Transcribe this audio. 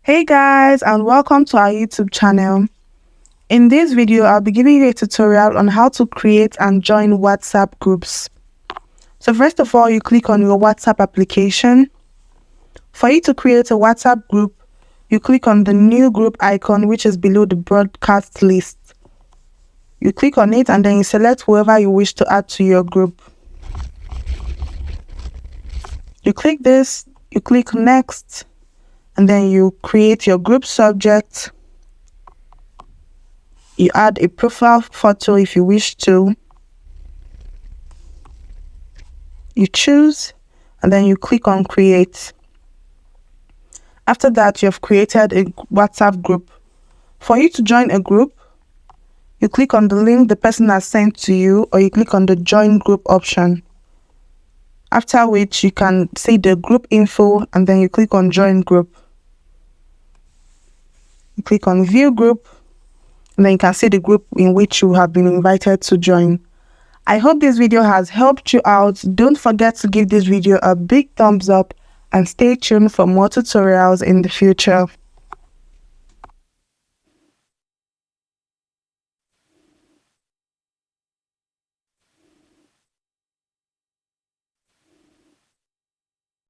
Hey guys, and welcome to our YouTube channel. In this video, I'll be giving you a tutorial on how to create and join WhatsApp groups. So first of all, you click on your WhatsApp application. For you to create a WhatsApp group, you click on the new group icon, which is below the broadcast list. You click on it and then you select whoever you wish to add to your group. You click this, you click next, and then you create your group subject. You add a profile photo if you wish to. You choose, and then you click on create. After that, you have created a WhatsApp group. For you to join a group, you click on the link the person has sent to you, or you click on the join group option. After which, you can see the group info, and then you click on join group. You click on view group, and then you can see the group in which you have been invited to join. I hope this video has helped you out. Don't forget to give this video a big thumbs up and stay tuned for more tutorials in the future.